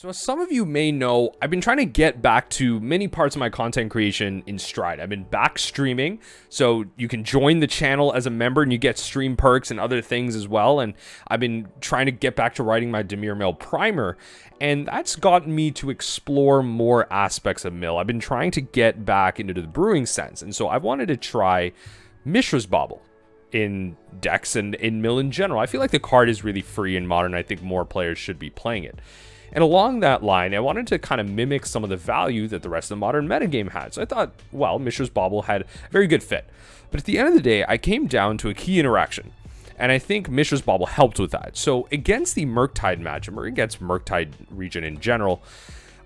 So as some of you may know, I've been trying to get back to many parts of my content creation in stride. I've been back streaming, so you can join the channel as a member and you get stream perks and other things as well. And I've been trying to get back to writing my Dimir Mill primer, and that's gotten me to explore more aspects of Mill. I've been trying to get back into the brewing sense, and so I wanted to try Mishra's Bauble in decks and in Mill in general. I feel like the card is really free in Modern. I think more players should be playing it. And along that line, I wanted to kind of mimic some of the value that the rest of the Modern metagame had. So I thought, well, Mishra's Bauble had a very good fit. But at the end of the day, I came down to a key interaction. And I think Mishra's Bauble helped with that. So against the Murktide matchup, or against Murktide region in general,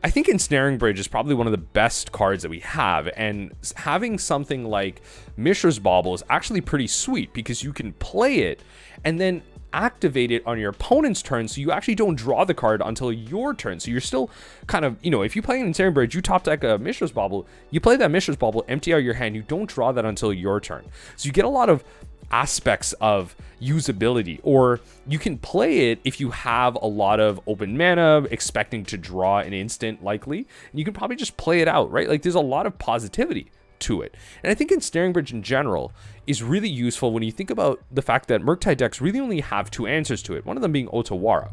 I think Ensnaring Bridge is probably one of the best cards that we have. And having something like Mishra's Bauble is actually pretty sweet because you can play it and then activate it on your opponent's turn, so you actually don't draw the card until your turn. So you're still kind of, if you play an Ensnaring Bridge, you top deck a Mishra's Bauble, you play that Mishra's Bauble, empty out your hand, you don't draw that until your turn. So you get a lot of aspects of usability, or you can play it if you have a lot of open mana, expecting to draw an instant likely, and you can probably just play it out, right? Like there's a lot of positivity to it. And I think Ensnaring Bridge in general is really useful when you think about the fact that Murktide decks really only have two answers to it, one of them being Otawara,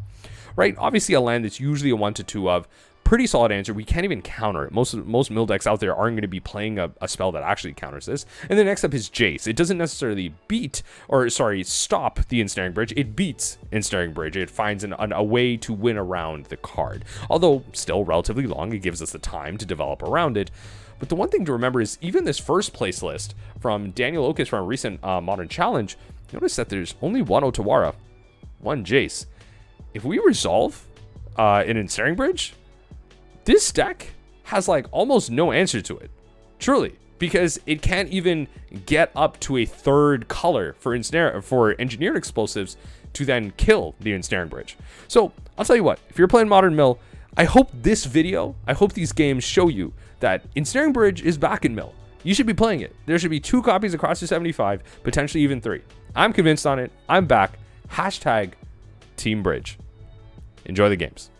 right? Obviously a land that's usually a 1/2 of, pretty solid answer. We can't even counter it. Most mill decks out there aren't going to be playing a spell that actually counters this. And then next up is Jace. It doesn't necessarily stop the Ensnaring Bridge. It beats Ensnaring Bridge. It finds a way to win around the card. Although still relatively long, it gives us the time to develop around it. But the one thing to remember is even this first place list from Daniel Oakes from a recent Modern Challenge, notice that there's only one Otawara, one Jace. If we resolve an Ensnaring Bridge, this deck has like almost no answer to it, truly, because it can't even get up to a third color for engineered explosives to then kill the Ensnaring Bridge. So I'll tell you what, if you're playing Modern Mill, I hope these games show you that Ensnaring Bridge is back in Mill. You should be playing it. There should be 2 copies across your 75, potentially even 3. I'm convinced on it. I'm back. Hashtag Team Bridge. Enjoy the games.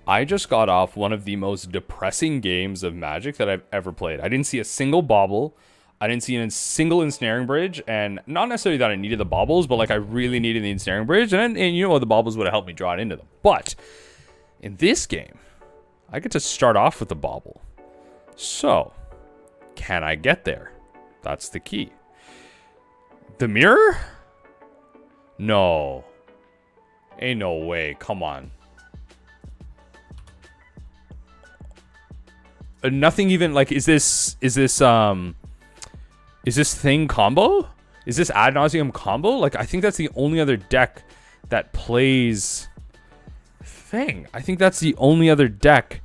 I just got off one of the most depressing games of Magic that I've ever played. I didn't see a single Bauble. I didn't see a single Ensnaring Bridge, and not necessarily that I needed the Baubles, but like I really needed the Ensnaring Bridge, and you know what, the Baubles would have helped me draw it into them. But in this game, I get to start off with the Bauble. So, can I get there? That's the key. The mirror? No. Ain't no way. Come on. Nothing even like, is this thing combo? Is this ad nauseum combo? Like, I think that's the only other deck that plays thing. I think that's the only other deck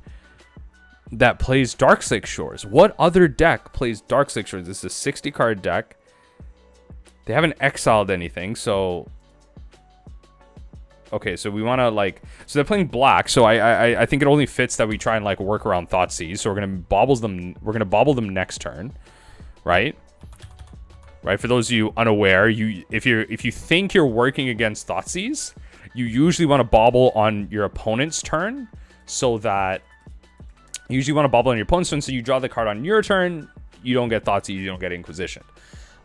that plays Darkslick Shores. What other deck plays Darkslick Shores? This is a 60 card deck. They haven't exiled anything, so okay, so we want to so they're playing black, so I think it only fits that we try and work around Thoughtseize. So we're gonna bauble them next turn, right? Right. For those of you unaware, if you think you're working against Thoughtseize, you usually want to bauble on your opponent's turn, so that you usually want to bauble on your opponent's turn, so you draw the card on your turn. You don't get Thoughtseize, you don't get Inquisition.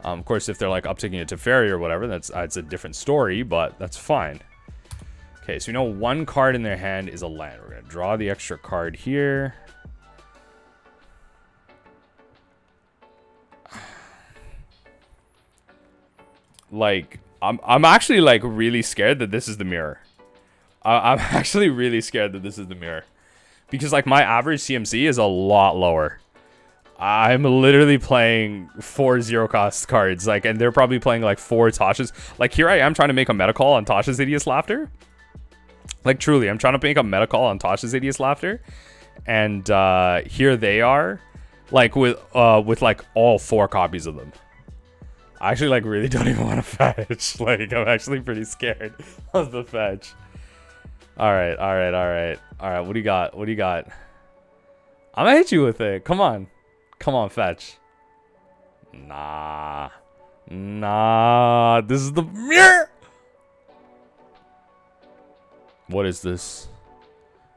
Of course, if they're uptaking it to Fairy or whatever, that's a different story, but that's fine. Okay, so we know one card in their hand is a land. We're going to draw the extra card here. I'm actually really scared that this is the mirror. I'm actually really scared that this is the mirror. Because my average CMC is a lot lower. I'm literally playing 4 0-cost cards. And they're probably playing 4 Tashas. Here I am trying to make a meta call on Tasha's Hideous Laughter. Truly, I'm trying to make a meta call on Tasha's Hideous Laughter, and here they are, with all 4 copies of them. I actually really don't even want to fetch. I'm actually pretty scared of the fetch. All right. What do you got? I'm gonna hit you with it. Come on, fetch. Nah. This is the mirror. What is this?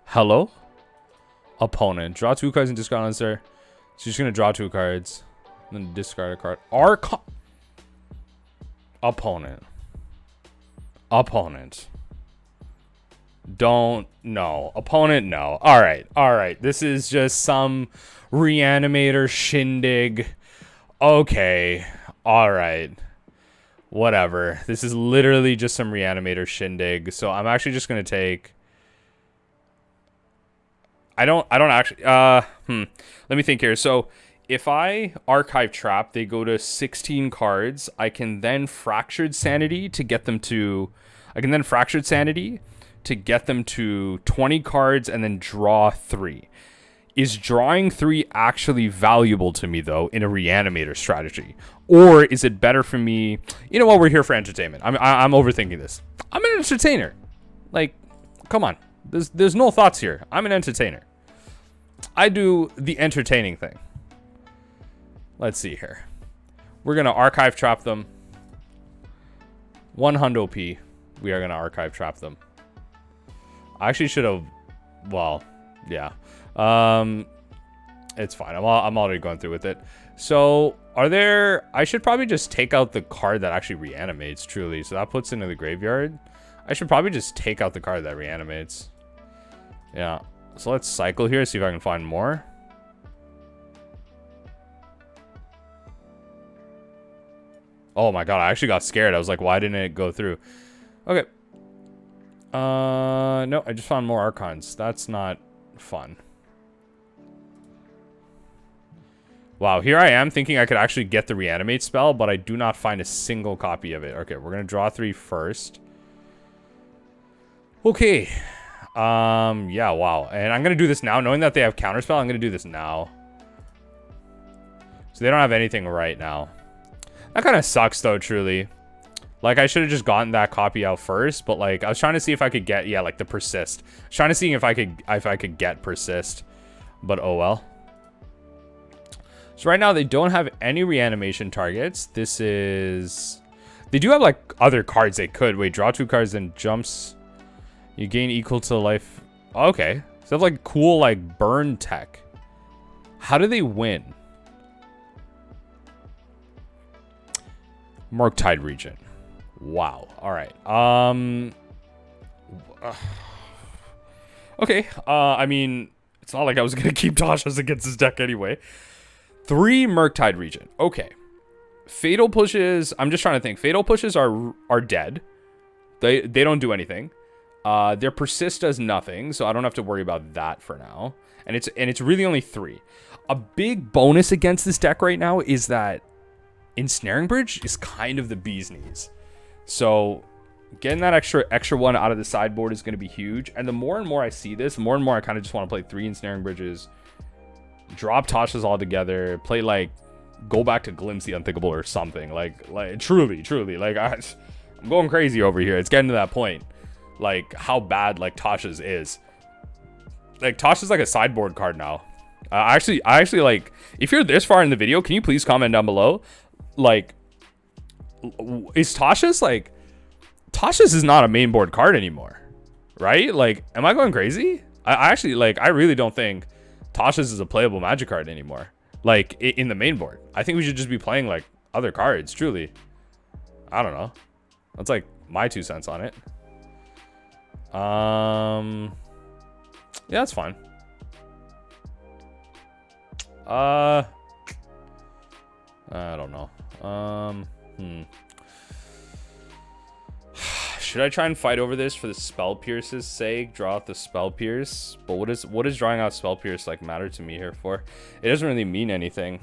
Hello? Opponent. Draw 2 cards and discard answer. So you're just gonna draw 2 cards. Then discard a card. Opponent. Opponent. Don't. No. Opponent, no. Alright. Alright. This is just some reanimator shindig. Okay. Alright. Whatever. This is literally just some reanimator shindig. So I'm actually just gonna take... I don't actually... Let me think here. So if I archive trap, they go to 16 cards. I can then Fractured Sanity to get them to... Fractured Sanity to get them to 20 cards and then draw 3. Is drawing 3 actually valuable to me, though, in a reanimator strategy? Or is it better for me... You know what? We're here for entertainment. I'm overthinking this. I'm an entertainer. Like, come on. There's no thoughts here. I'm an entertainer. I do the entertaining thing. Let's see here. We're going to archive trap them. 1 hundo P. We are going to archive trap them. I actually should have... Well, yeah. It's fine. I'm already going through with it. So, are there... I should probably just take out the card that actually reanimates, truly. So that puts into the graveyard. I should probably just take out the card that reanimates. Yeah. So let's cycle here, see if I can find more. Oh my god, I actually got scared. I was like, why didn't it go through? Okay. No, I just found more Archons. That's not fun. Wow, here I am thinking I could actually get the reanimate spell, but I do not find a single copy of it. Okay, we're gonna draw 3 first. Okay. Yeah, wow. And I'm gonna do this now, knowing that they have counterspell. I'm gonna do this now. So they don't have anything right now. That kind of sucks, though, truly. Like, I should have just gotten that copy out first, but, like, I was trying to see if I could get, yeah, like, the persist. I was trying to see if I could get persist, but oh well. So right now, they don't have any reanimation targets. This is... They do have, like, other cards they could. Wait, draw 2 cards, then jumps. You gain equal to life. Oh, okay. So they have, like, cool, like, burn tech. How do they win? Murktide region. Wow. All right. Okay. I mean, it's not like I was gonna keep Tasha's against this deck anyway. 3 Murktide region. Okay. Fatal pushes. I'm just trying to think. Fatal pushes are dead. They don't do anything. Their persist does nothing, so I don't have to worry about that for now. And it's really only 3. A big bonus against this deck right now is that Ensnaring Bridge is kind of the bee's knees. So getting that extra one out of the sideboard is going to be huge. And the more and more I see this, the more and more I kind of just want to play 3 Ensnaring Bridges, drop Tasha's all together, play like go back to Glimpse the Unthinkable or something. Like truly, like I'm going crazy over here. It's getting to that point. Like how bad like Tasha's is. Like Tasha's like a sideboard card now. I actually like, if you're this far in the video, can you please comment down below? Like, is Tasha's like, Tasha's is not a main board card anymore, right? Like, am I going crazy? I actually like, I really don't think Tasha's is a playable Magic card anymore. Like in the main board, I think we should just be playing like other cards. Truly, I don't know. That's like my 2 cents on it. Yeah, that's fine. I don't know. Should I try and fight over this for the Spell Pierce's sake? Draw out the Spell Pierce? But what is drawing out Spell Pierce like matter to me here for? It doesn't really mean anything.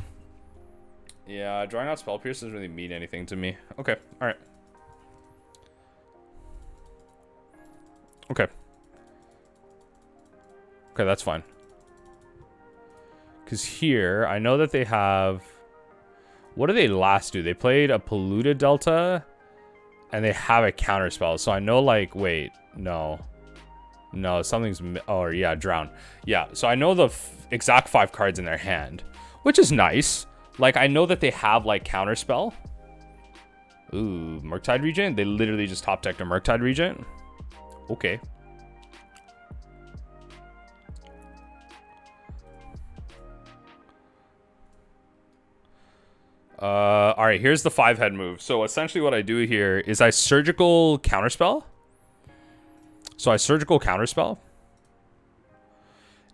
Yeah, drawing out Spell Pierce doesn't really mean anything to me. Okay, alright. Okay. Okay, that's fine. Because here, I know that they have... What did they last do? They played a Polluted Delta, and they have a counterspell. So I know, like, wait, no. No, something's... Oh, yeah, Drown. Yeah, so I know the exact 5 cards in their hand, which is nice. Like, I know that they have, like, counterspell. Ooh, Murktide Regent? They literally just top-decked a Murktide Regent? Okay. All right, here's the 5-head move. So essentially what I do here is I surgical counterspell.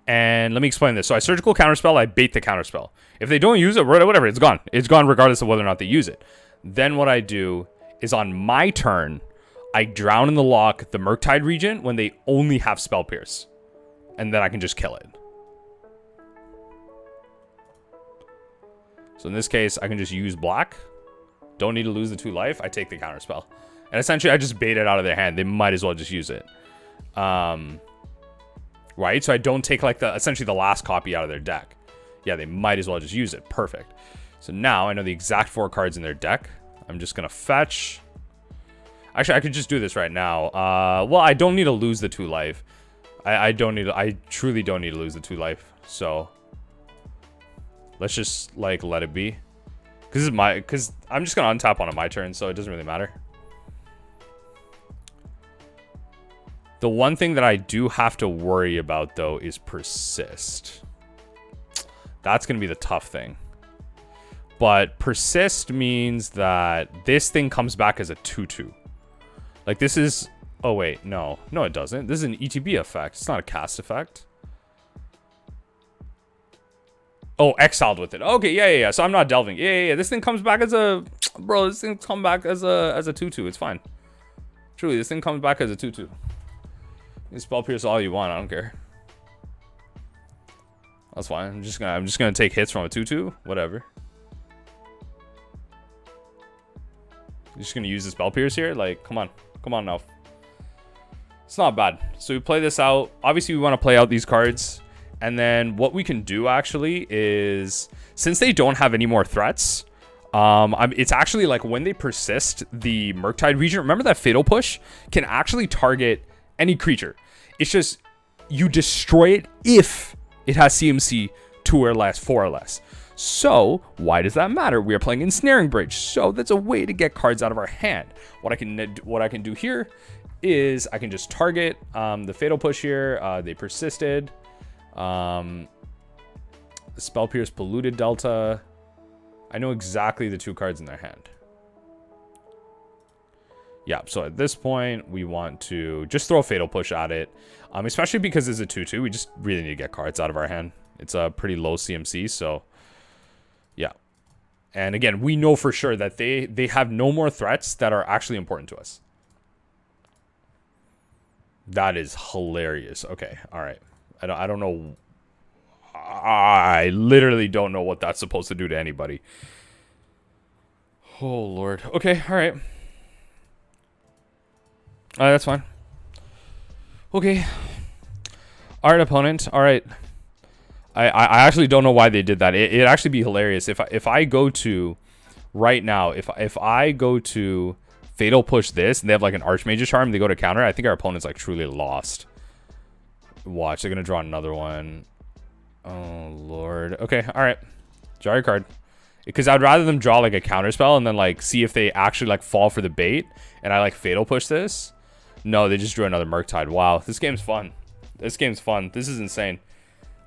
And let me explain this. So I surgical counterspell, I bait the counterspell. If they don't use it, whatever, it's gone. It's gone regardless of whether or not they use it. Then what I do is on my turn, I drown in the Loch the Murktide Regent when they only have Spell Pierce. And then I can just kill it. So in this case, I can just use black. Don't need to lose the 2 life. I take the counterspell. And essentially, I just bait it out of their hand. They might as well just use it. Right? So I don't take, like, essentially the last copy out of their deck. Yeah, they might as well just use it. Perfect. So now I know the exact 4 cards in their deck. I'm just going to fetch. Actually, I could just do this right now. Well, I don't need to lose the 2 life. I truly don't need to lose the 2 life. So let's just, like, let it be. Because I'm just going to untap on my turn, so it doesn't really matter. The one thing that I do have to worry about, though, is persist. That's going to be the tough thing. But persist means that this thing comes back as a 2/2. Like, this is... Oh, wait. No. No, it doesn't. This is an ETB effect. It's not a cast effect. Oh, exiled with it. Okay, yeah. So I'm not delving. Yeah. This thing comes back as a... Bro, this thing comes back as a 2/2. It's fine. Truly, this thing comes back as a 2/2. You can spell pierce all you want. I don't care. That's fine. I'm just gonna take hits from a 2/2. Whatever. You're just gonna use the spell pierce here? Like, come on now. It's not bad. So we play this out. Obviously, we want to play out these cards. And then what we can do actually is, since they don't have any more threats, it's actually like when they persist, the Murktide Regent, remember that Fatal Push can actually target any creature. It's just you destroy it if it has CMC 2 or less, 4 or less. So why does that matter? We are playing Ensnaring Bridge, so that's a way to get cards out of our hand. What I can do here is I can just target the Fatal Push here. They persisted. The Spell Pierce, Polluted Delta. I know exactly the 2 cards in their hand. Yeah, so at this point, we want to just throw Fatal Push at it. Especially because it's a 2/2, we just really need to get cards out of our hand. It's a pretty low CMC, so... Yeah. And again, we know for sure that they have no more threats that are actually important to us. That is hilarious. Okay, all right. I don't know. I literally don't know what that's supposed to do to anybody. Oh, Lord. Okay, all right. That's fine. Okay. All right, opponent. All right. I actually don't know why they did that. It'd actually be hilarious if I go to right now. If I go to Fatal Push this and they have like an Archmage's Charm, they go to counter. I think our opponent's like truly lost. Watch, they're gonna draw another one. Oh Lord. Okay, all right. Draw your card. Because I'd rather them draw like a counter spell and then like see if they actually like fall for the bait and I like Fatal Push this. No, they just drew another Murktide. Wow, this game's fun. This game's fun. This is insane.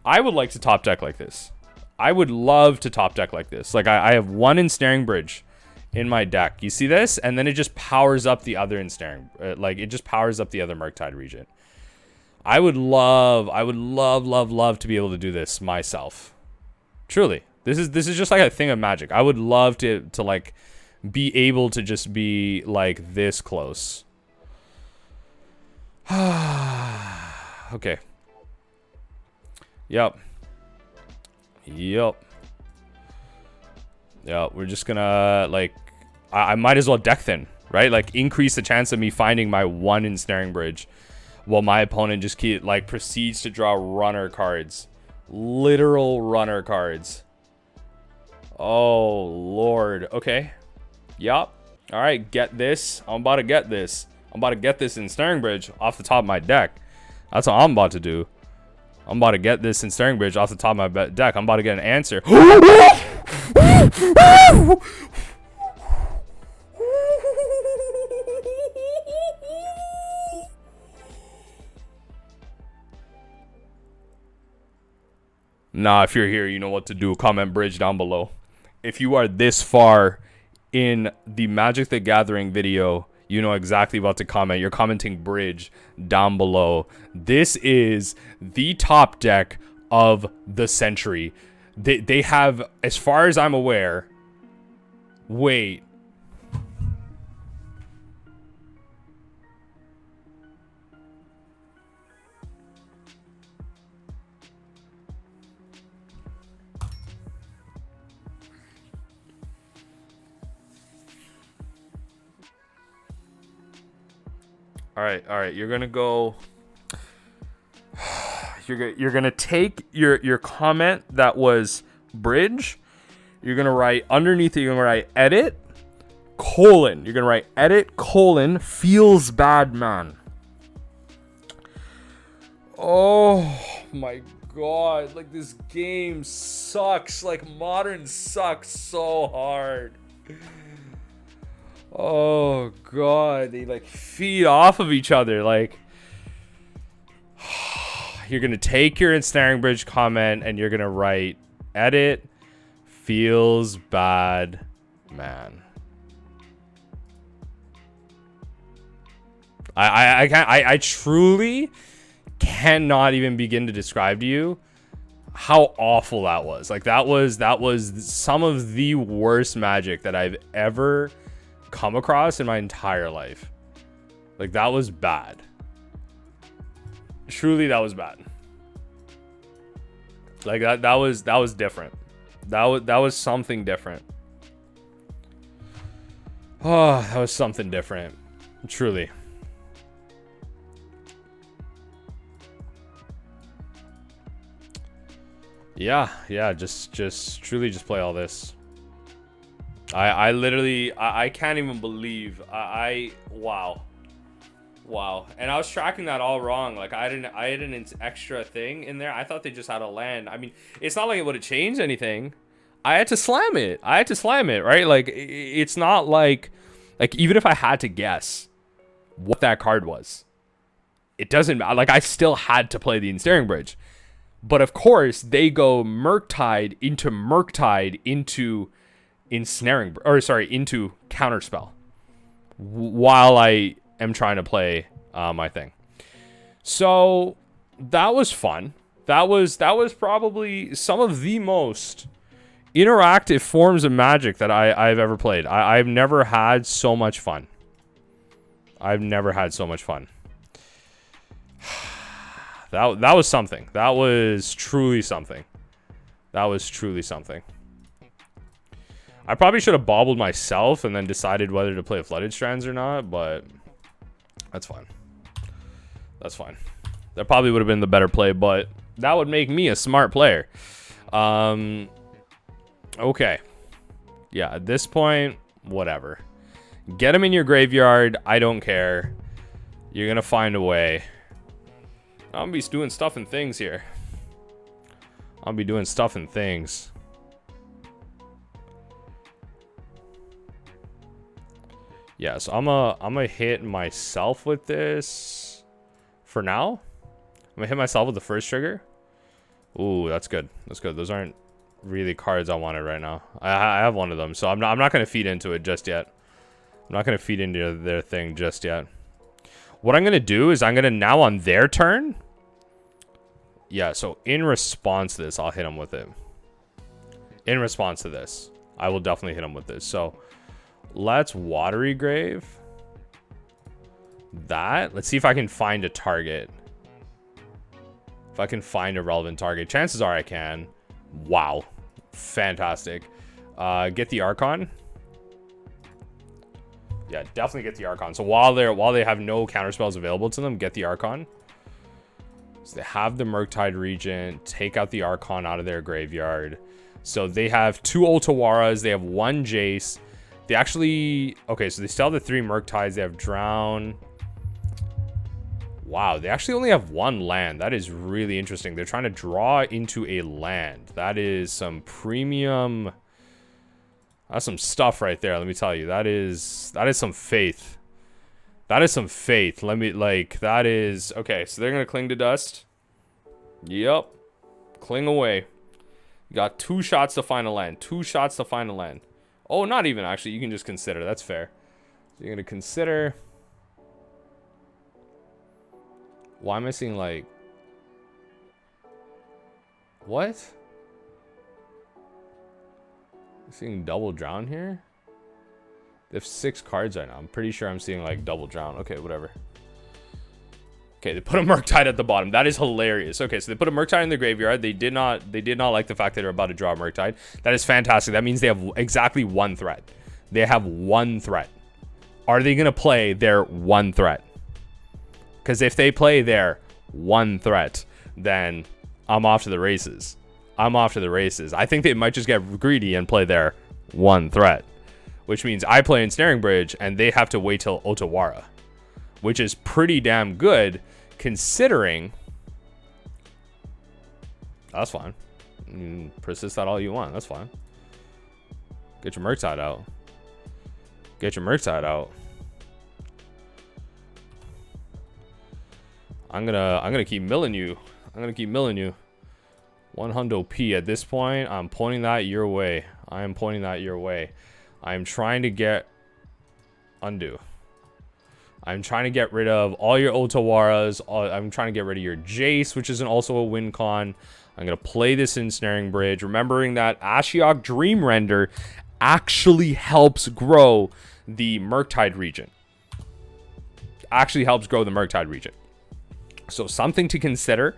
I would like to top deck like this. I would love to top deck like this. Like I have one Ensnaring Bridge in my deck. You see this? And then it just powers up the other Ensnaring. Like it just powers up the other Murktide Regent. I would love to be able to do this myself. Truly. This is just like a thing of magic. I would love to like be able to just be like this close. Okay. Yep. We're just gonna like I might as well deck thin, right? Like increase the chance of me finding my one Ensnaring Bridge while my opponent just proceeds to draw runner cards. Literal runner cards. Oh Lord. Okay. Yup. Alright, get this. I'm about to get this. I'm about to get this Ensnaring Bridge off the top of my deck. That's what I'm about to do. I'm about to get this Ensnaring Bridge off the top of my deck. I'm about to get an answer. Nah, if you're here, you know what to do. Comment bridge down below. if you are this far in the Magic the Gathering video, you know exactly what to comment. You're commenting Bridge down below. This is the top deck of the century. They have, as far as I'm aware... Wait. All right. You're gonna go. You're gonna take your comment that was Bridge. You're gonna write underneath it. You're gonna write edit colon. You're gonna write edit colon feels bad, man. Oh my god! Like this game sucks. Like Modern sucks so hard. Oh god, they like feed off of each other. Like, you're gonna take your Ensnaring Bridge comment and you're gonna write edit feels bad, man. I truly cannot even begin to describe to you how awful that was. Like that was some of the worst Magic that I've ever come across in my entire life. Like that was bad. Truly, that was bad. Like that was different. That was something different. Oh, that was something different. Truly. Yeah, just truly just play all this. I literally I can't even believe wow. And I was tracking that all wrong. Like I had an extra thing in there. I thought they just had a land. I mean, it's not like it would have changed anything. I had to slam it, right? Like it's not like even if I had to guess what that card was, it doesn't matter. Like I still had to play the Ensnaring Bridge. But of course, they go Murktide into Ensnaring, or sorry, into Counterspell while I am trying to play my thing. So that was fun. That was probably some of the most interactive forms of Magic that I've ever played. I've never had so much fun. That was something. That was truly something. I probably should have baubled myself and then decided whether to play Flooded Strands or not, but that's fine. That probably would have been the better play, but that would make me a smart player. Okay. Yeah, at this point, whatever. Get them in your graveyard. I don't care. You're going to find a way. I'm going to be doing stuff and things here. Yeah, so I'm gonna hit myself with this for now. I'm gonna hit myself with the first trigger. Ooh, that's good. Those aren't really cards I wanted right now. I have one of them, so I'm not gonna feed into it just yet. I'm not gonna feed into their thing just yet. What I'm gonna do is I'm gonna now on their turn. Yeah, so in response to this, I'll hit them with it. In response to this, I will definitely hit them with this. So let's Watery Grave that. Let's see if I can find a target. If I can find a relevant target. Chances are I can. Wow. Fantastic. Get the Archon. Yeah, definitely get the Archon. So while they have no counterspells available to them, get the Archon. So they have the Murktide Regent. Take out the Archon out of their graveyard. So they have 2 Otawaras. They have 1 Jace. They actually... Okay, so they still have the 3 Murktides. They have Drown. Wow, they actually only have 1 land. That is really interesting. They're trying to draw into a land. That is some premium... That's some stuff right there, let me tell you. That is some faith. That is some faith. Let me, like, that is... Okay, so they're going to cling to dust. Yep. Cling away. You got 2 shots to find a land. 2 shots to find a land. Oh, not even, actually. You can just consider. That's fair. So you're going to consider... Why am I seeing, like... What? I'm seeing double drown here? They have 6 cards right now. I'm pretty sure I'm seeing, like, double drown. Okay, whatever. Okay, they put a Murktide at the bottom. That is hilarious. Okay, so they put a Murktide in the graveyard. They did not like the fact that they're about to draw a Murktide. That is fantastic. That means they have exactly 1 threat. They have 1 threat. Are they going to play their 1 threat? Because if they play their 1 threat, then I'm off to the races. I'm off to the races. I think they might just get greedy and play their 1 threat. Which means I play Ensnaring Bridge and they have to wait till Otawara. Which is pretty damn good, considering... That's fine. Persist that all you want. That's fine. Get your Murktide out. Get your Murktide out. I'm gonna keep milling you. I'm gonna keep milling you. 100 P at this point. I'm pointing that your way. I am pointing that your way. I'm trying to get undo. I'm trying to get rid of all your Otawaras. I'm trying to get rid of your Jace, which is also a win con. I'm going to play this Ensnaring Bridge, remembering that Ashiok Dream Render actually helps grow the Murktide region. Actually helps grow the Murktide region. So something to consider,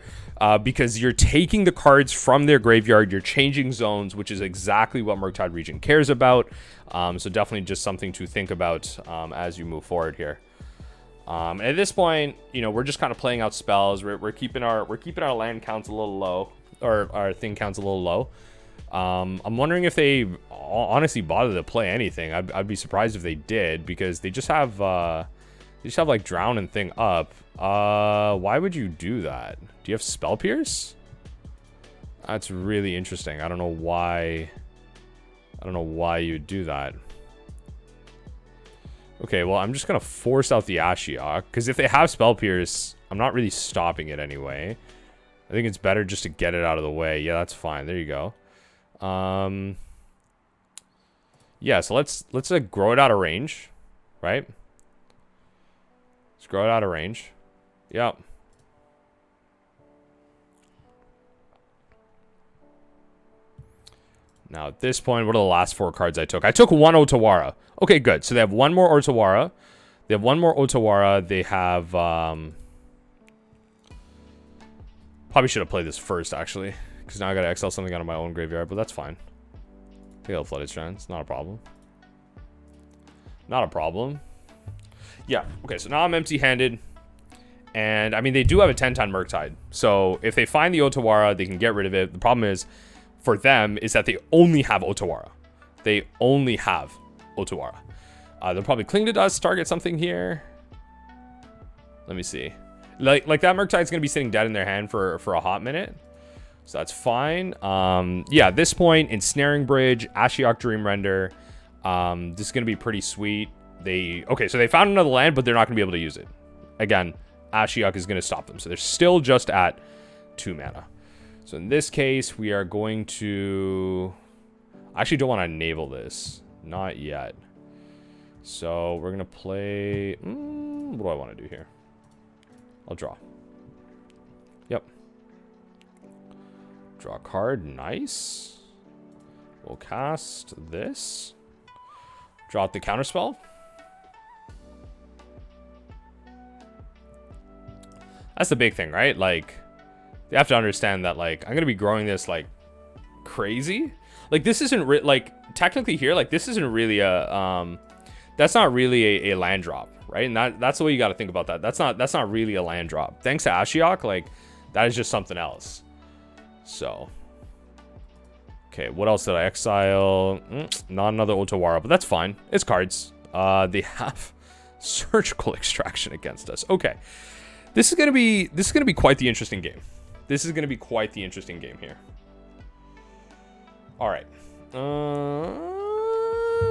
because you're taking the cards from their graveyard, you're changing zones, which is exactly what Murktide region cares about. So definitely just something to think about as you move forward here. And at this point, you know, we're just kind of playing out spells. We're keeping our land counts a little low, or our thing counts a little low. I'm wondering if they honestly bother to play anything. I'd be surprised if they did, because they just have like Drown and thing up. Why would you do that? Do you have Spell Pierce? That's really interesting. I don't know why. I don't know why you'd do that. Okay, well, I'm just going to force out the Ashiok, because if they have Spell Pierce, I'm not really stopping it anyway. I think it's better just to get it out of the way. Yeah, that's fine. There you go. Yeah, so let's grow it out of range, right? Let's grow it out of range. Yep. Now, at this point, what are the last 4 cards I took? I took 1 Otawara. Okay, good. So they have 1 more Otawara. They have 1 more Otawara. They have... Probably should have played this first, actually. Because now I got to exile something out of my own graveyard. But that's fine. Take out Flooded Strand. It's not a problem. Not a problem. Yeah. Okay, so now I'm empty-handed. And, I mean, they do have a 10-ton Murktide. So, if they find the Otawara, they can get rid of it. The problem is... for them is that they only have Otawara. They only have Otawara. They'll probably cling to dust, target something here. Let me see. Like that Murktide's gonna be sitting dead in their hand for a hot minute. So that's fine. Yeah, at this point, Ensnaring Bridge, Ashiok Dream Render. This is gonna be pretty sweet. Okay, so they found another land, but they're not gonna be able to use it. Again, Ashiok is gonna stop them. So they're still just at 2 mana. So in this case, we are going to... I actually don't want to navel this. Not yet. So we're going to play... what do I want to do here? I'll draw. Yep. Draw a card. Nice. We'll cast this. Draw out the counterspell. That's the big thing, right? Like... you have to understand that, like, I'm going to be growing this, like, crazy. Like, this isn't, like, technically here, like, this isn't really a, that's not really a land drop, right? And that's the way you got to think about that. That's not really a land drop. Thanks to Ashiok, like, that is just something else. So. Okay, what else did I exile? Not another Otawara, but that's fine. It's cards. They have Surgical Extraction against us. Okay. This is going to be quite the interesting game. This is going to be quite the interesting game here. All right.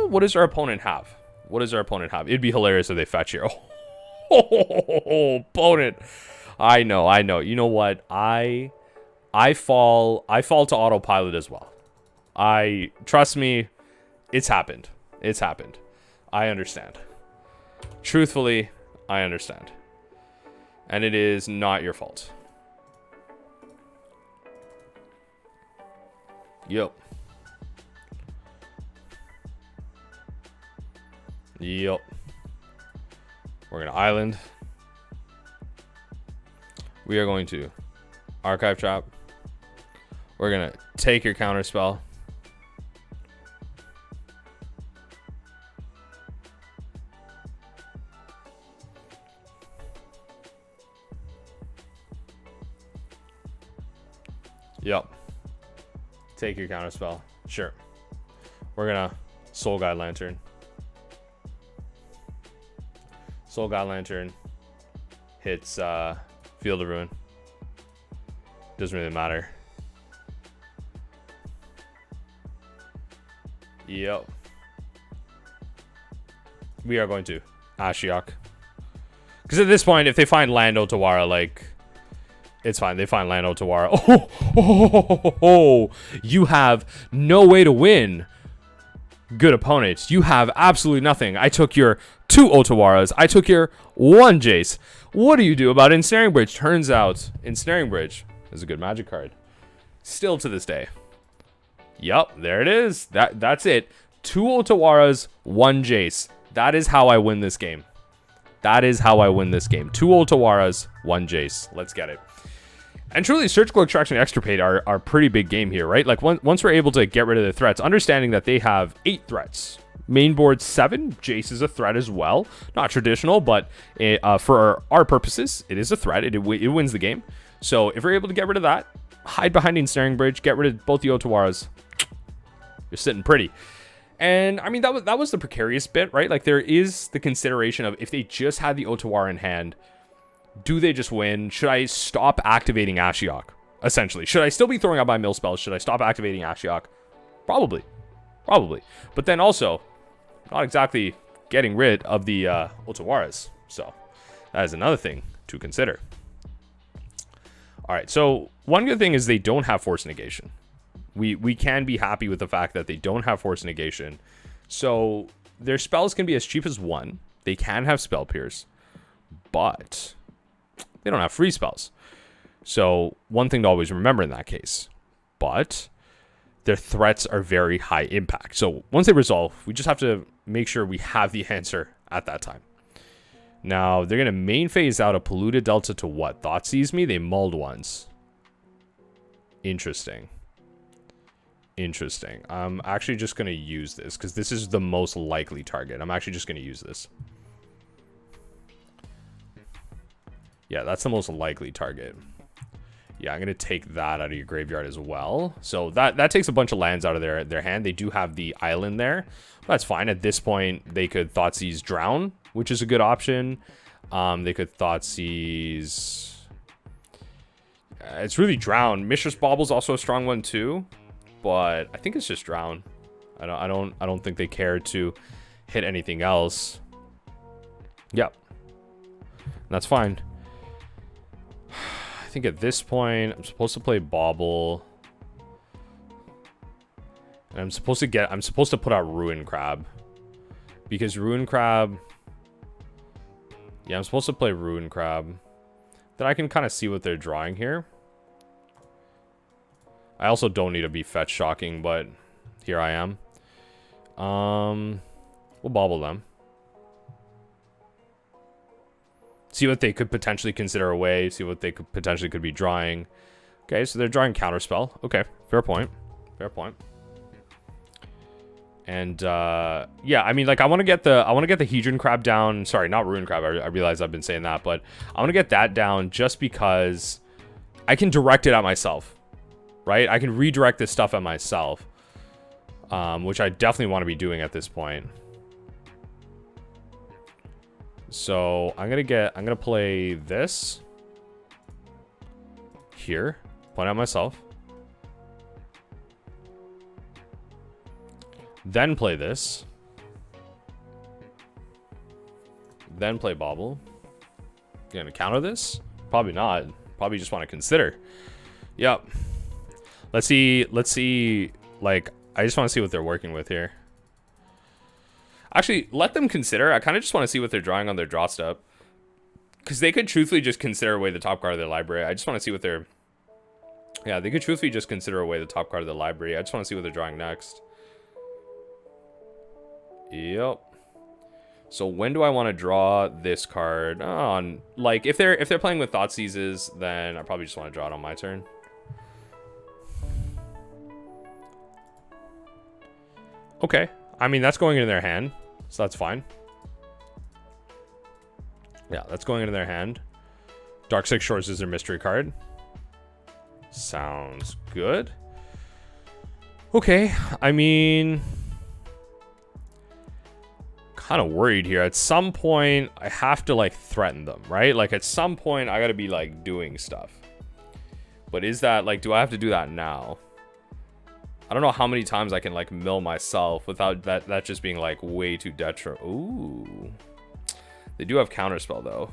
What does our opponent have? What does our opponent have? It'd be hilarious if they fetch here. Oh, opponent. I know. You know what? I I fall to autopilot as well. Trust me, it's happened. It's happened. I understand. Truthfully, I understand. And it is not your fault. Yep. Yep. We're gonna island. We are going to archive trap. We're gonna take your counter spell. Yep. Take your counter spell. Sure. We're gonna Soul Guide Lantern. Soul Guide Lantern hits Field of Ruin. Doesn't really matter. Yep. We are going to Ashiok. Because at this point, if they find land Otawara, like, it's fine. They find land Otawara. Oh, you have no way to win. Good opponents. You have absolutely nothing. I took your 2 Otawaras. I took your 1 Jace. What do you do about Ensnaring Bridge? Turns out, Ensnaring Bridge is a good Magic card. Still to this day. Yup, there it is. That's it. 2 Otawaras, 1 Jace. That is how I win this game. That is how I win this game. 2 Otawaras, 1 Jace. Let's get it. And truly, Surgical Extraction and Extirpate are pretty big game here, right? Like, once we're able to get rid of the threats, understanding that they have 8 threats. Mainboard 7, Jace is a threat as well. Not traditional, but for our purposes, it is a threat. It wins the game. So if we're able to get rid of that, hide behind Ensnaring Bridge, get rid of both the Otawaras, you're sitting pretty. And, I mean, that was the precarious bit, right? Like, there is the consideration of if they just had the Otawara in hand, do they just win? Should I stop activating Ashiok? Essentially. Should I still be throwing out my mill spells? Should I stop activating Ashiok? Probably. Probably. But then also, not exactly getting rid of the Otawaras. So, that is another thing to consider. Alright, so one good thing is they don't have Force Negation. We can be happy with the fact that they don't have Force Negation. So, their spells can be as cheap as 1. They can have Spell Pierce. But they don't have free spells. So, one thing to always remember in that case. But their threats are very high impact. So, once they resolve, we just have to make sure we have the answer at that time. Now, they're going to main phase out a Polluted Delta to what? Thoughtseize me? They mulled once. Interesting. Interesting. I'm actually just going to use this because this is the most likely target. I'm actually just going to use this. Yeah, that's the most likely target. Yeah, I'm going to take that out of your graveyard as well. So that takes a bunch of lands out of their hand. They do have the island there. That's fine. At this point, they could Thoughtseize Drown, which is a good option. They could Thoughtseize... it's really Drown. Mishra's Bauble is also a strong one too. But I think it's just Drown. I don't think they care to hit anything else. Yep. That's fine. I think at this point, I'm supposed to play Bauble. And I'm supposed to put out Ruin Crab. Because Ruin Crab... yeah, I'm supposed to play Ruin Crab. Then I can kind of see what they're drawing here. I also don't need to be fetch shocking, but here I am. We'll Bauble them. See what they could potentially consider away. See what they could potentially be drawing. Okay, so they're drawing Counterspell. Okay, fair point. Fair point. And yeah, I mean, like I want to get the Hedron Crab down. Sorry, not Ruin Crab. I realize I've been saying that, but I want to get that down just because I can direct it at myself. Right? I can redirect this stuff at myself. Which I definitely want to be doing at this point. So I'm gonna play this here. Point out myself. Then play this. Then play Bauble. You gonna counter this? Probably not. Probably just want to consider. Yep. Let's see, like, I just want to see what they're working with here. Actually, let them consider. I kind of just want to see what they're drawing on their draw step. Because they could truthfully just consider away the top card of their library. I just want to see what they're... Yeah, they could truthfully just consider away the top card of the library. I just want to see what they're drawing next. Yep. So when do I want to draw this card? On like if they're playing with Thoughtseizes, then I probably just want to draw it on my turn. Okay. I mean, that's going into their hand, so that's fine. Yeah, that's going into their hand. Darkslick Shores is their mystery card. Sounds good. Okay, I mean, kind of worried here. At some point, I have to, like, threaten them, right? Like, at some point, I gotta be, like, doing stuff. But is that, like, do I have to do that now? I don't know how many times I can, like, mill myself without that just being, like, way too detro. Ooh. They do have Counterspell, though.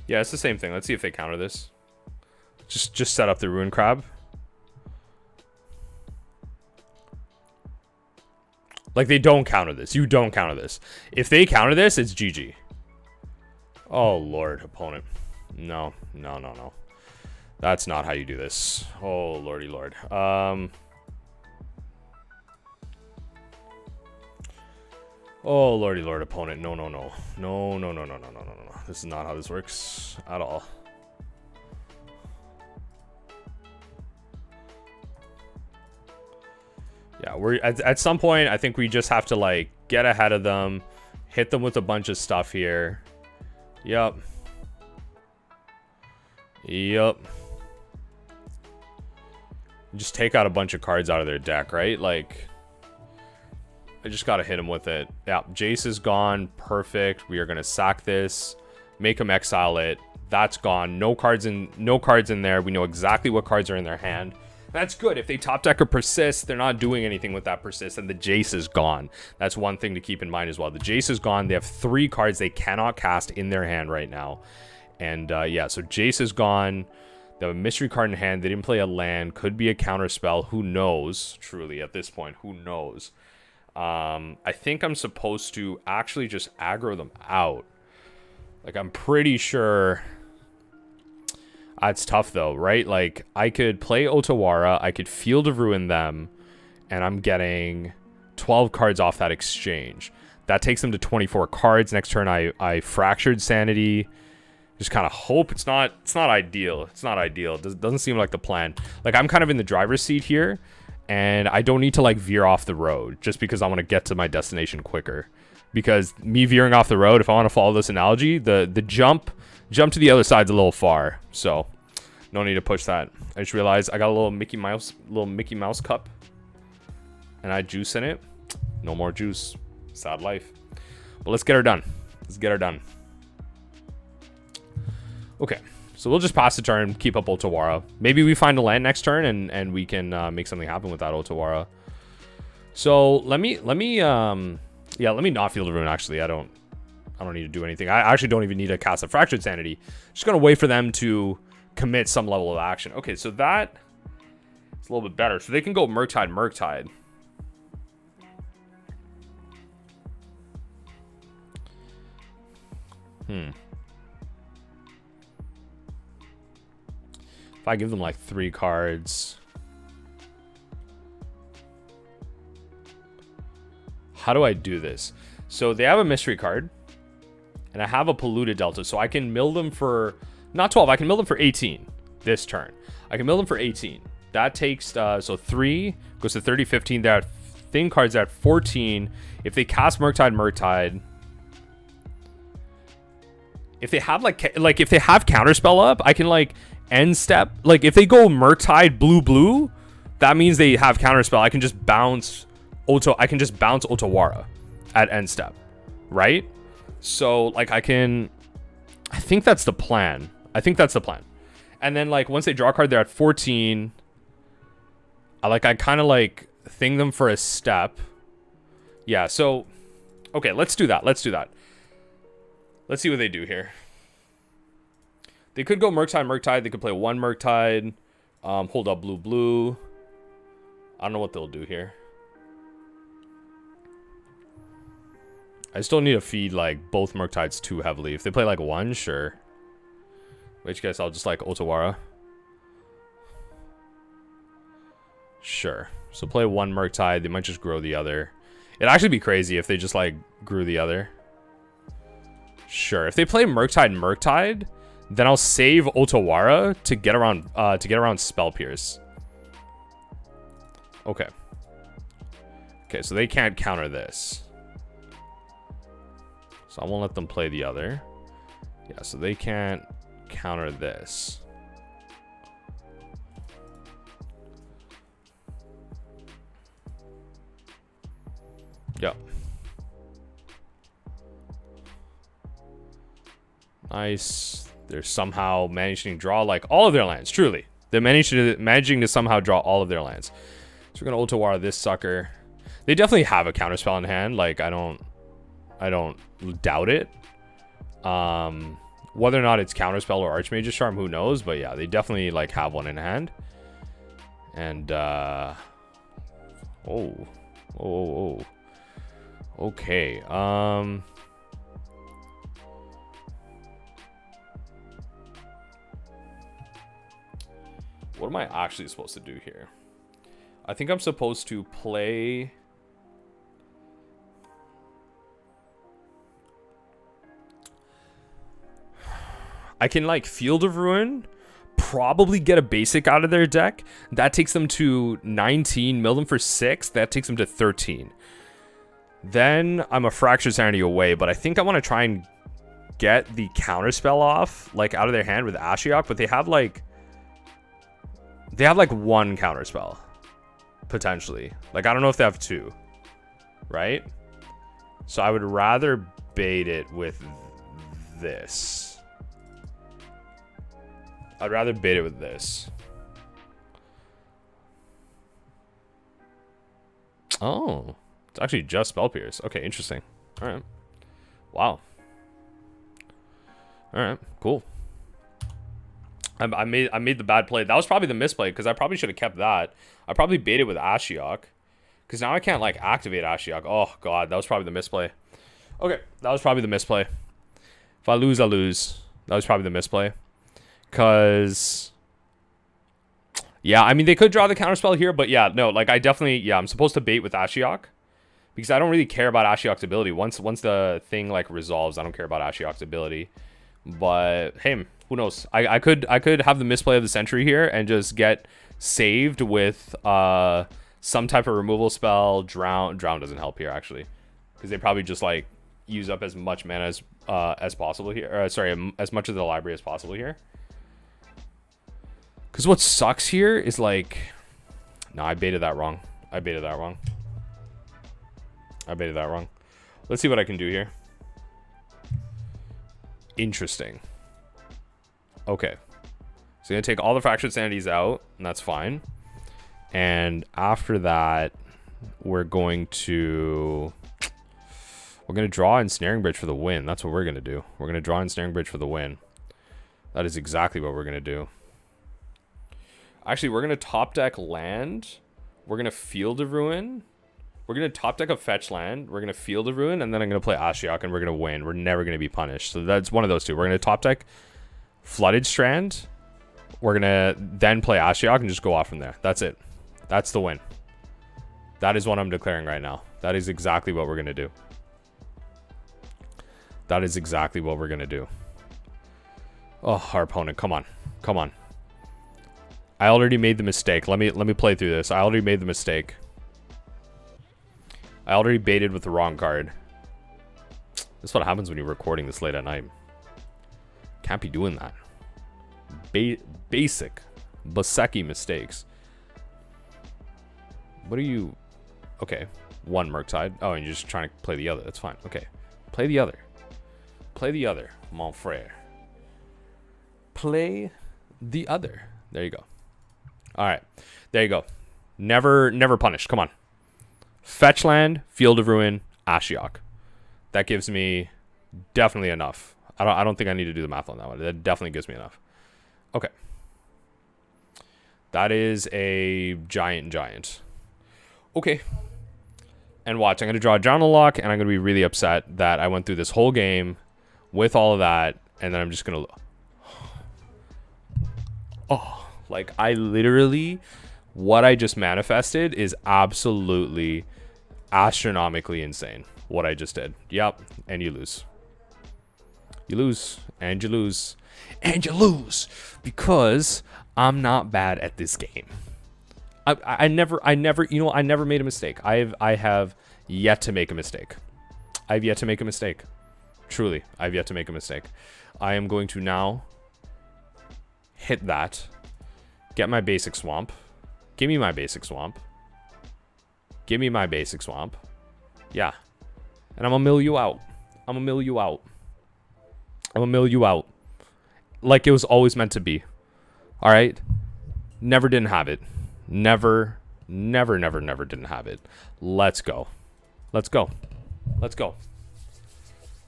Yeah, it's the same thing. Let's see if they counter this. Just set up the Ruin Crab. Like, they don't counter this. You don't counter this. If they counter this, it's GG. Oh, Lord, opponent. No, no, no, no. That's not how you do this. Oh, Lordy Lord. Oh, Lordy Lord, opponent. No, no, no. No, no, no, no, no, no, no, no. This is not how this works at all. Yeah, we're at some point, I think we just have to, like, get ahead of them, hit them with a bunch of stuff here. Yep. Yep. Just take out a bunch of cards out of their deck, right? Like, I just gotta hit him with it. Yeah, Jace is gone. Perfect. We are gonna sack this, make him exile it. That's gone. No cards in there. We know exactly what cards are in their hand. That's good. If they top deck or persist, they're not doing anything with that persist, and the Jace is gone. That's one thing to keep in mind as well. The Jace is gone. They have 3 cards they cannot cast in their hand right now. And yeah, so Jace is gone. They have a mystery card in hand. They didn't play a land. Could be a counter spell. Who knows? Truly, at this point, who knows? I think I'm supposed to actually just aggro them out. Like, I'm pretty sure... It's tough, though, right? Like, I could play Otawara. I could Field of Ruin them. And I'm getting 12 cards off that exchange. That takes them to 24 cards. Next turn, I Fractured Sanity. Just kind of hope it's not ideal. It's not ideal. It doesn't seem like the plan. Like, I'm kind of in the driver's seat here. And I don't need to, like, veer off the road. Just because I want to get to my destination quicker. Because me veering off the road, if I want to follow this analogy, the jump to the other side's a little far. So, no need to push that. I just realized I got a little Mickey Mouse cup. And I had juice in it. No more juice. Sad life. But let's get her done. Let's get her done. Okay. So we'll just pass the turn, keep up Otawara. Maybe we find a land next turn and we can make something happen with that Otawara. So let me not Field of Ruin, actually. I don't need to do anything. I actually don't even need to cast a Fractured Sanity. Just gonna wait for them to commit some level of action. Okay, so that is a little bit better. So they can go Murktide. If I give them like 3 cards. How do I do this? So they have a mystery card. And I have a Polluted Delta. So I can mill them for... Not 12. I can mill them for 18 this turn. I can mill them for 18. That takes... so 3 goes to 30, 15. They're at thing cards at 14. If they cast Murktide... If they have like if they have Counterspell up, I can like end step. Like if they go Murktide blue, that means they have Counterspell. I can just bounce Otawara at end step, right? So like I think that's the plan. And then like once they draw a card, they're at 14. I kind of like thing them for a step. Yeah, so... Okay, let's do that. Let's do that. Let's see what they do here. They could go Murktide, Murktide. They could play one Murktide. Hold up blue, blue. I don't know what they'll do here. I still need to feed, like, both Murktides too heavily. If they play, like, one, sure. Which guess I'll just, like, Otawara. Sure. So play one Murktide. They might just grow the other. It'd actually be crazy if they just, like, grew the other. Sure. If they play Murktide, Murktide, then I'll save Otawara to get around Spell Pierce. Okay. Okay, so they can't counter this. So I won't let them play the other. Yeah, so they can't counter this. Yep. Nice. They're somehow managing to draw like all of their lands. Truly, they're managing to somehow draw all of their lands. So we're gonna Otawara this sucker. They definitely have a counterspell in hand. Like I don't doubt it. Whether or not it's counterspell or Archmage's Charm, who knows? But yeah, they definitely like have one in hand. And oh. Okay. What am I actually supposed to do here? I think I'm supposed to play... I can, like, Field of Ruin, probably get a basic out of their deck. That takes them to 19, mill them for 6. That takes them to 13. Then I'm a Fractured Sanity away, but I think I want to try and get the counterspell off, like, out of their hand with Ashiok, but they have, like... They have, like, one counterspell, potentially. Like, I don't know if they have two, right? So I would rather bait it with this. I'd rather bait it with this. Oh, it's actually just Spell Pierce. Okay, interesting. All right. Wow. All right, cool. I made the bad play. That was probably the misplay because I probably should have kept that. I probably baited with Ashiok because now I can't like activate Ashiok. Oh god, that was probably the misplay. Okay, that was probably the misplay. If I lose, I lose. That was probably the misplay. Because yeah, I mean they could draw the counterspell here, but yeah, no, like I definitely I'm supposed to bait with Ashiok because I don't really care about Ashiok's ability. Once the thing like resolves, I don't care about Ashiok's ability. But hey, who knows? I could have the misplay of the century here and just get saved with some type of removal spell. Drown doesn't help here actually, because they probably just like use up as much mana as possible here. Or, sorry, as much of the library as possible here. Because what sucks here is like, no, I baited that wrong. I baited that wrong. Let's see what I can do here. Interesting. Okay. So I'm going to take all the Fractured Sanities out, and that's fine. And after that, we're going to draw Ensnaring Bridge for the win. That's what we're going to do. We're going to draw Ensnaring Bridge for the win. That is exactly what we're going to do. Actually, we're going to top deck land. We're going to Field of Ruin. We're going to top deck a fetch land. We're going to Field of Ruin, and then I'm going to play Ashiok, and we're going to win. We're never going to be punished. So that's one of those two. We're going to top deck Flooded Strand. We're going to then play Ashiok and just go off from there. That's it. That's the win. That is what I'm declaring right now. That is exactly what we're going to do. That is exactly what we're going to do. Oh, our opponent. Come on. Come on. I already made the mistake. Let me play through this. I already made the mistake. I already baited with the wrong card. This is what happens when you're recording this late at night. Can't be doing that. Basic Baseki mistakes. What are you... Okay. One Murktide. Oh, and you're just trying to play the other. That's fine. Okay. Play the other. Play the other, mon frère. Play the other. There you go. Alright. There you go. Never punished. Come on. Fetch land, Field of Ruin, Ashiok. That gives me definitely enough. I don't think I need to do the math on that one. That definitely gives me enough. Okay. That is a giant. Okay. And watch, I'm going to draw down a Loch, and I'm going to be really upset that I went through this whole game with all of that, and then I'm just going to... Oh, like, I literally... What I just manifested is absolutely astronomically insane. What I just did. Yep, and you lose. You lose, and you lose, and you lose, because I'm not bad at this game. I never, you know, I never made a mistake. I have yet to make a mistake. I've yet to make a mistake. Truly, I've yet to make a mistake. I am going to now hit that, get my basic swamp. Give me my basic swamp. Give me my basic swamp. Yeah. And I'm gonna mill you out. I'm gonna mill you out. I'm gonna mill you out. Like it was always meant to be. Alright? Never didn't have it. Never didn't have it. Let's go. Let's go. Let's go.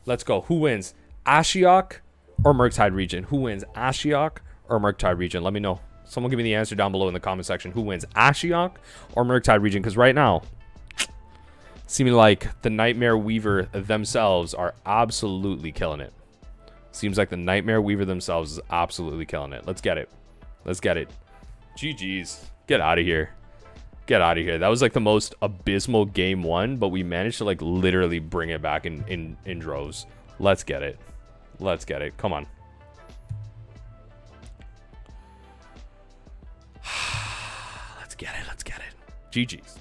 Let's go. Who wins? Ashiok or Murktide region? Who wins? Ashiok or Murktide region? Let me know. Someone give me the answer down below in the comment section. Who wins? Ashiok or Murktide region? Because right now, seeming like the Nightmare Weaver themselves are absolutely killing it. Seems like the Nightmare Weaver themselves is absolutely killing it. Let's get it. Let's get it. GG's. Get out of here. Get out of here. That was like the most abysmal game one, but we managed to like literally bring it back in droves. Let's get it. Let's get it. Come on. Let's get it. Let's get it. GG's.